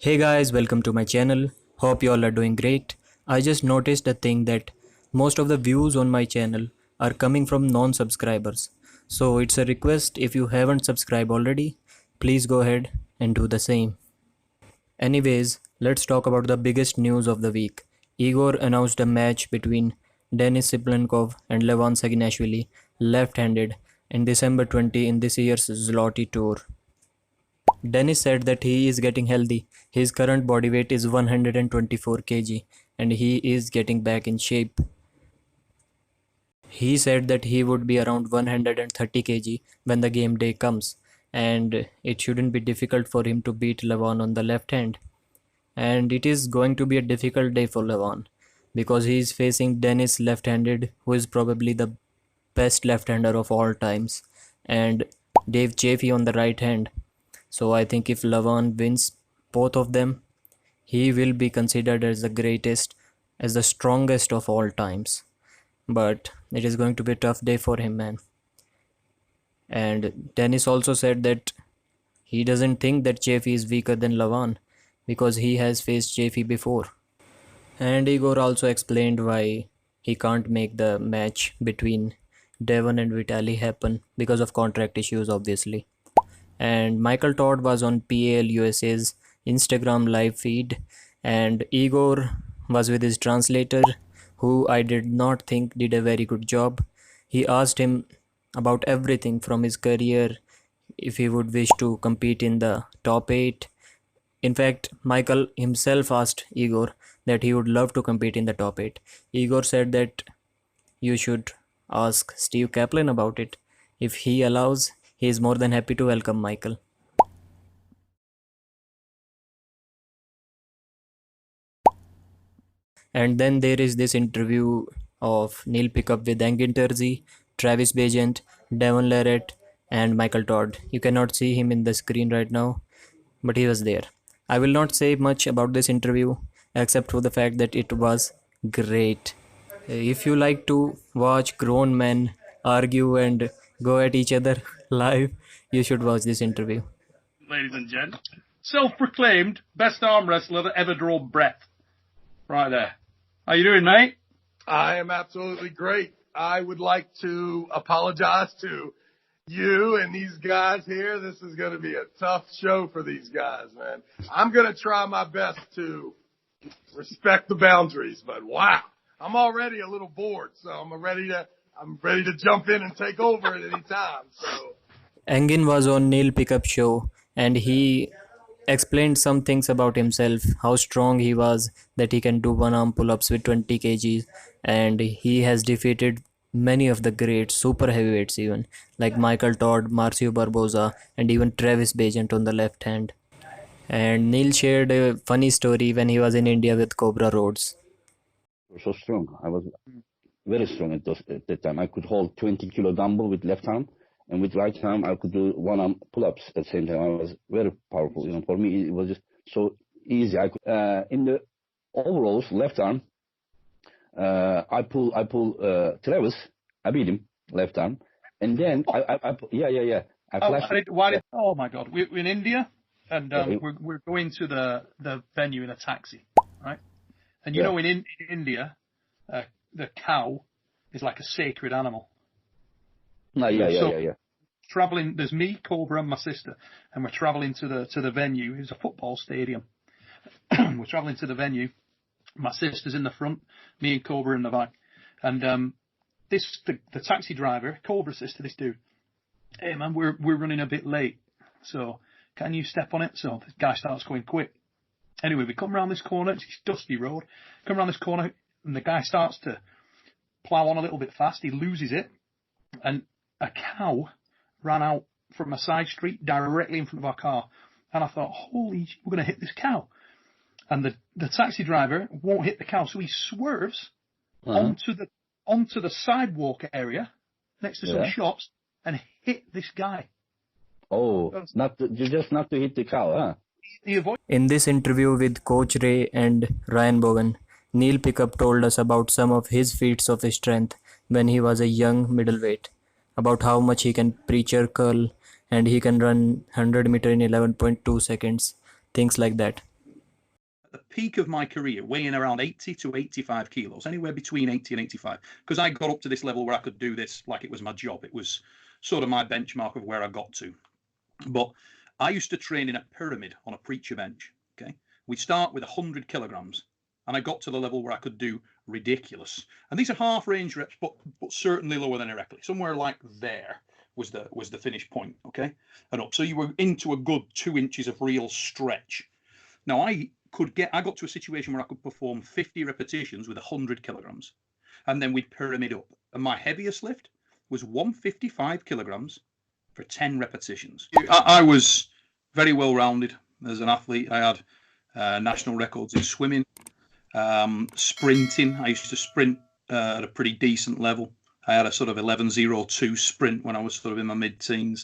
Hey guys, welcome to my channel. Hope you all are doing great. I just noticed a thing that most of the views on my channel are coming from non-subscribers. So it's a request, if you haven't subscribed already, please go ahead and do the same. Anyways, let's talk about the biggest news of the week. Igor announced a match between Denis Siplenkov and Levan Saginashvili, left-handed, in December 20 in this year's Zloty Tour. Denis said that he is getting healthy. His current body weight is 124 kg and he is getting back in shape. He said that he would be around 130 kg when the game day comes, and it shouldn't be difficult for him to beat Levan on the left hand. And it is going to be a difficult day for Levan because he is facing Denis left-handed, who is probably the best left-hander of all times, and Dave Chaffee on the right hand. So I think if Levan wins both of them, he will be considered as the greatest, as the strongest of all times. But it is going to be a tough day for him, man. And Dennis also said that he doesn't think that Chaffee is weaker than Levan because he has faced Chaffee before. And Igor also explained why he can't make the match between Devon and Vitali happen because of contract issues, obviously. And Michael Todd was on PAL USA's Instagram live feed, and Igor was with his translator, who I did not think did a very good job. He asked him about everything from his career, if he would wish to compete in the top 8. In fact, Michael himself asked Igor that he would love to compete in the top 8. Igor said that you should ask Steve Kaplan about it. If he allows, he is more than happy to welcome Michael. And then there is this interview of Neil Pickup with Engin Terzi, Travis Bagent, Devon Larratt, and Michael Todd. You cannot see him in the screen right now, but he was there. I will not say much about this interview except for the fact that it was great. If you like to watch grown men argue and go at each other live, you should watch this interview. Ladies and gents, self-proclaimed best arm wrestler that ever drawn breath. Right there. How you doing, mate? I am absolutely great. I would like to apologize to you and these guys here. This is going to be a tough show for these guys, man. I'm going to try my best to respect the boundaries, but wow, I'm already a little bored, so I'm ready to jump in and take over at any time. So Engin was on Neil Pickup show and he explained some things about himself, how strong he was, that he can do one arm pull-ups with 20 kgs, and he has defeated many of the great super heavyweights even, like Michael Todd, Marcio Barboza, and even Travis Bagent on the left hand. And Neil shared a funny story when he was in India with Cobra Rhodes. So strong. I was very strong at that time. I could hold 20 kilo dumbbell with left arm, and with right arm I could do one arm pull-ups at the same time. I was very powerful. For me it was just so easy. I could, in the overalls left arm, I pull Travis. I beat him left arm, and then I Oh my God, we're in India, and we're going to the venue in a taxi, right? And you know, in India, the cow is like a sacred animal. Traveling, there's me, Cobra, and my sister, and we're traveling to the venue. It's a football stadium. We're traveling to the venue. My sister's in the front, me and Cobra in the back, and the taxi driver, Cobra, says to this dude, "Hey man, we're running a bit late, so can you step on it?" So the guy starts going quick. Anyway, we come around this corner. It's a dusty road. Come around this corner, and the guy starts to plough on a little bit fast. He loses it, and a cow ran out from a side street directly in front of our car. And I thought, holy, we're going to hit this cow. And the taxi driver won't hit the cow, so he swerves onto the sidewalk area next to some shops and hit this guy. Oh, not to hit the cow, huh? In this interview with Coach Ray and Ryan Bowen, Neil Pickup told us about some of his feats of strength when he was a young middleweight, about how much he can preacher curl and he can run 100 meter in 11.2 seconds, things like that. the peak of my career weighing around 80 to 85 kilos, anywhere between 80 and 85, because I got up to this level where I could do this like it was my job. It was sort of my benchmark of where I got to. But I used to train in a pyramid on a preacher bench. Okay, we start with 100 kilograms, and I got to the level where I could do ridiculous. And these are half range reps, but certainly lower than Ereckley. Somewhere like there was the finish point. Okay, and up. So you were into a good 2 inches of real stretch. Now I got to a situation where I could perform 50 repetitions with 100 kilograms, and then we'd pyramid up. And my heaviest lift was 155 kilograms for 10 repetitions. I was very well rounded as an athlete. I had national records in swimming, sprinting. I used to sprint at a pretty decent level. I had a sort of 11:02 sprint when I was sort of in my mid-teens.